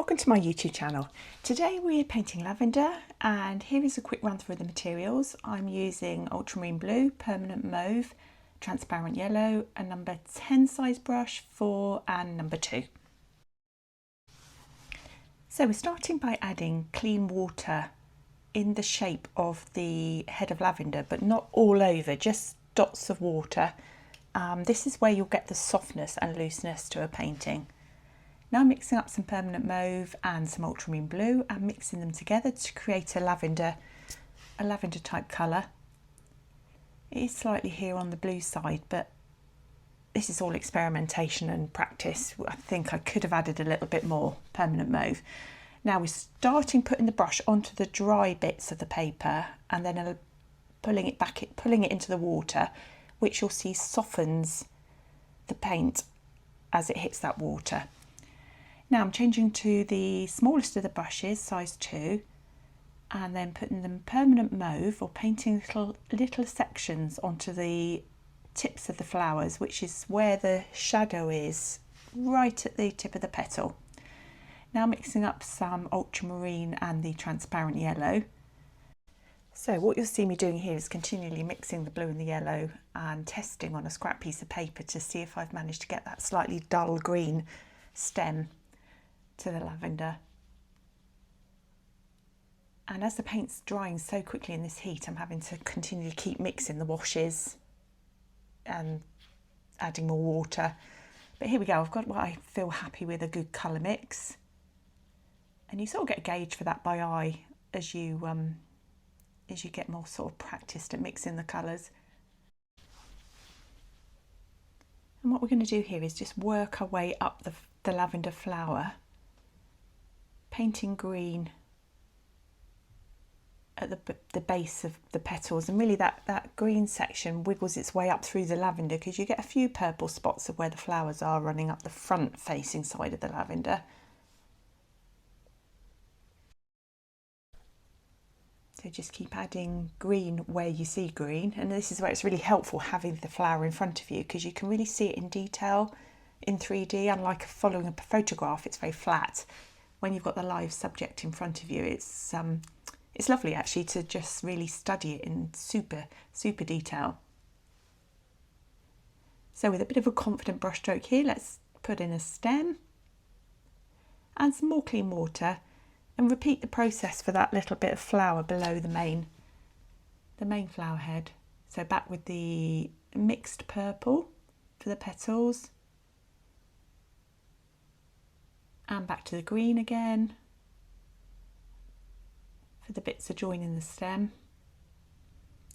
Welcome to my YouTube channel. Today we're painting lavender, and here is a quick run through the materials. I'm using ultramarine blue, permanent mauve, transparent yellow, a number 10 size brush, 4 and number 2. So we're starting by adding clean water in the shape of the head of lavender, but not all over, just dots of water. This is where you'll get the softness and looseness to a painting. Now I'm mixing up some permanent mauve and some ultramarine blue and mixing them together to create a lavender type colour. It is slightly here on the blue side, but this is all experimentation and practice. I think I could have added a little bit more permanent mauve. Now we're starting putting the brush onto the dry bits of the paper and then pulling it into the water, which you'll see softens the paint as it hits that water. Now I'm changing to the smallest of the brushes, size 2, and then putting them permanent mauve, or painting little sections onto the tips of the flowers, which is where the shadow is, right at the tip of the petal. Now mixing up some ultramarine and the transparent yellow. So what you'll see me doing here is continually mixing the blue and the yellow and testing on a scrap piece of paper to see if I've managed to get that slightly dull green stem to the lavender. And as the paint's drying so quickly in this heat, I'm having to continually keep mixing the washes and adding more water. But here we go, I've got what I feel happy with, a good colour mix. And you sort of get a gauge for that by eye as you get more sort of practiced at mixing the colours. And what we're going to do here is just work our way up the lavender flower, painting green at the base of the petals, and really that green section wiggles its way up through the lavender because you get a few purple spots of where the flowers are running up the front facing side of the lavender. So just keep adding green where you see green, and this is where it's really helpful having the flower in front of you because you can really see it in detail in 3D. Unlike following a photograph, it's very flat. When you've got the live subject in front of you, it's lovely actually to just really study it in super detail. So with a bit of a confident brush stroke here, let's put in a stem and some more clean water and repeat the process for that little bit of flower below the main flower head. So back with the mixed purple for the petals, and back to the green again for the bits adjoining the stem.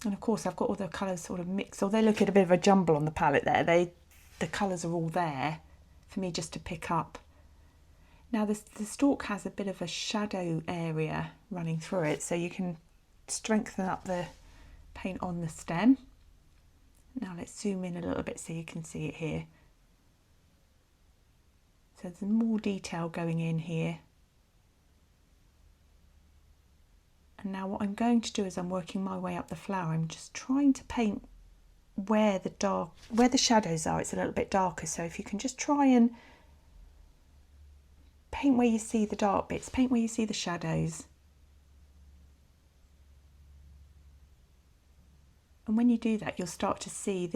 And of course I've got all the colours sort of mixed, or they look at a bit of a jumble on the palette there. The colours are all there for me just to pick up. Now the stalk has a bit of a shadow area running through it, so you can strengthen up the paint on the stem. Now let's zoom in a little bit so you can see it here. So there's more detail going in here. And now what I'm going to do is I'm working my way up the flower. I'm just trying to paint where the shadows are. It's a little bit darker, so if you can just try and paint where you see the dark bits, paint where you see the shadows. And when you do that, you'll start to see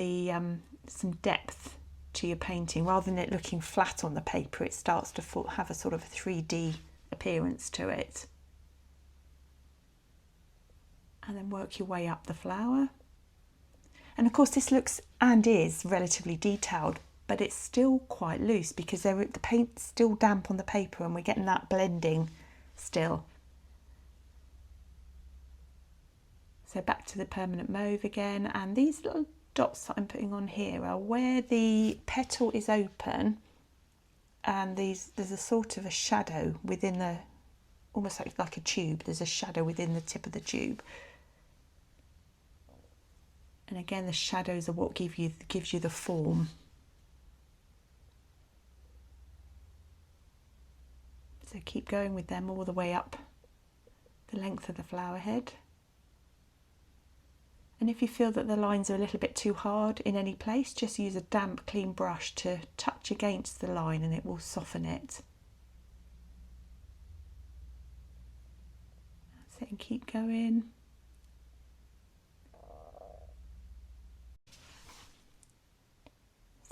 some depth to your painting. Rather than it looking flat on the paper, it starts to have a sort of a 3D appearance to it. And then work your way up the flower. And of course this looks and is relatively detailed, but it's still quite loose because the paint's still damp on the paper and we're getting that blending still. So back to the permanent mauve again, and these little dots that I'm putting on here are where the petal is open, and there's a sort of a shadow within almost like a tube. There's a shadow within the tip of the tube. And again, the shadows are what gives you the form. So keep going with them all the way up the length of the flower head. And if you feel that the lines are a little bit too hard in any place, just use a damp, clean brush to touch against the line and it will soften it. it and keep going.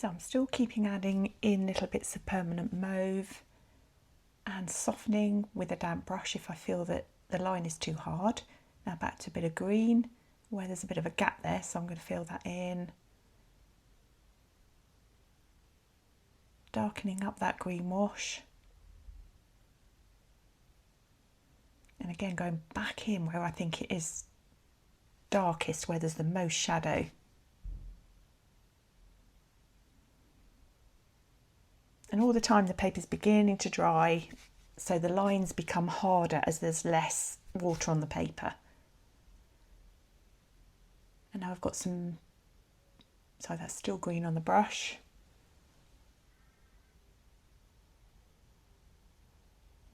So I'm still keeping adding in little bits of permanent mauve and softening with a damp brush if I feel that the line is too hard. Now back to a bit of green where there's a bit of a gap there, so I'm going to fill that in. Darkening up that green wash. And again going back in where I think it is darkest, where there's the most shadow. And all the time the paper's beginning to dry, so the lines become harder as there's less water on the paper. And now I've got some, so that's still green on the brush.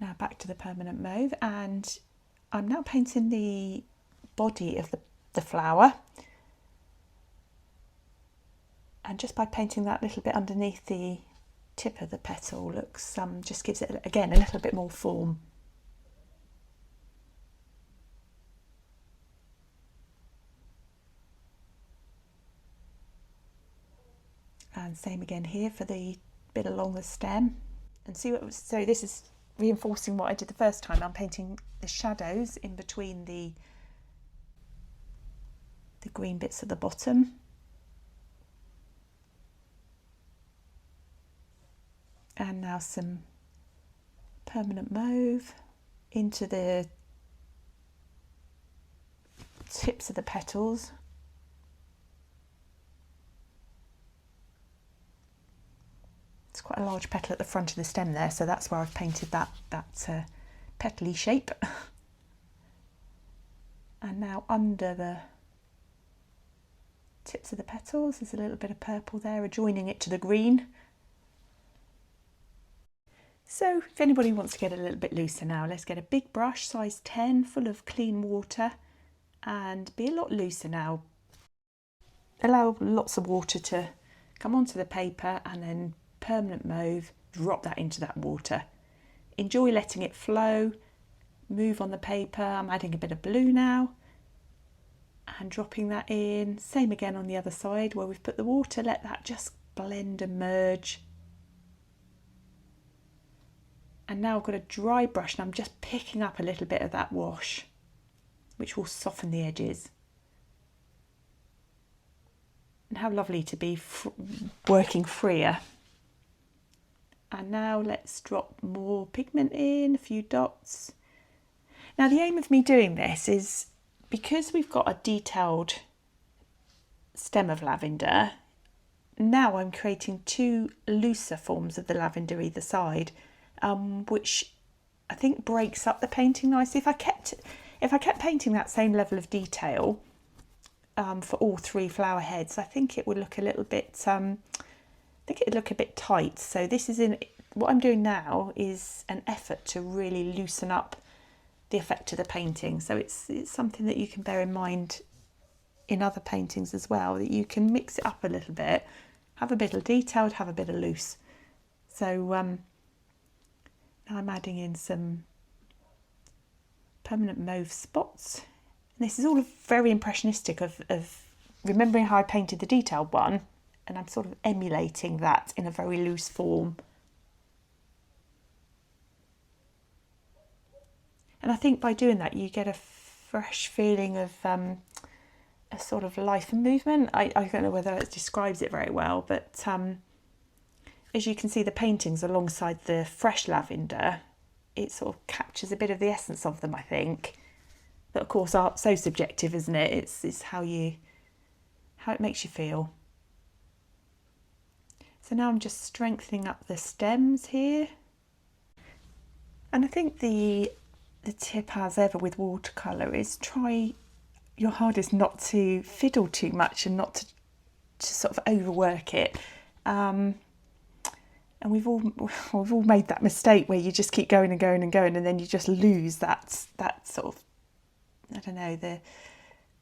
Now back to the permanent mauve, and I'm now painting the body of the flower. And just by painting that little bit underneath the tip of the petal looks just gives it again a little bit more form. And same again here for the bit along the stem. And see what was, so this is reinforcing what I did the first time. I'm painting the shadows in between the green bits at the bottom. And now some permanent mauve into the tips of the petals. It's quite a large petal at the front of the stem there, so that's where I've painted that petally shape. And now under the tips of the petals there's a little bit of purple there, adjoining it to the green. So if anybody wants to get a little bit looser now, let's get a big brush, size 10, full of clean water, and be a lot looser now. Allow lots of water to come onto the paper, and then permanent mauve, drop that into that water. Enjoy letting it flow, move on the paper. I'm adding a bit of blue now, and dropping that in. Same again on the other side where we've put the water, let that just blend and merge. And now I've got a dry brush and I'm just picking up a little bit of that wash, which will soften the edges. And how lovely to be working freer. And now let's drop more pigment in, a few dots. Now the aim of me doing this is, because we've got a detailed stem of lavender, now I'm creating two looser forms of the lavender either side, which I think breaks up the painting nicely. If I kept painting that same level of detail for all three flower heads, I think it would look a little bit tight. So this is what I'm doing now is an effort to really loosen up the effect of the painting. So it's something that you can bear in mind in other paintings as well, that you can mix it up a little bit, have a bit of detailed, have a bit of loose. So now I'm adding in some permanent mauve spots. And this is all very impressionistic of remembering how I painted the detailed one, and I'm sort of emulating that in a very loose form. And I think by doing that you get a fresh feeling of a sort of life and movement. I don't know whether it describes it very well, but as you can see, the paintings alongside the fresh lavender, it sort of captures a bit of the essence of them, I think. But of course, art's so subjective, isn't it? It's how it makes you feel. So now I'm just strengthening up the stems here. And I think the tip, as ever with watercolour, is try your hardest not to fiddle too much and not to sort of overwork it. And we've all made that mistake where you just keep going and going and going, and then you just lose that sort of, I don't know, the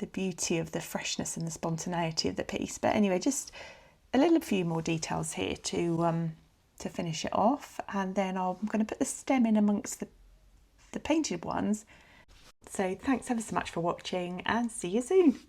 beauty of the freshness and the spontaneity of the piece. But anyway, just a few more details here to finish it off, and then I'm going to put the stem in amongst the painted ones. So thanks ever so much for watching and see you soon.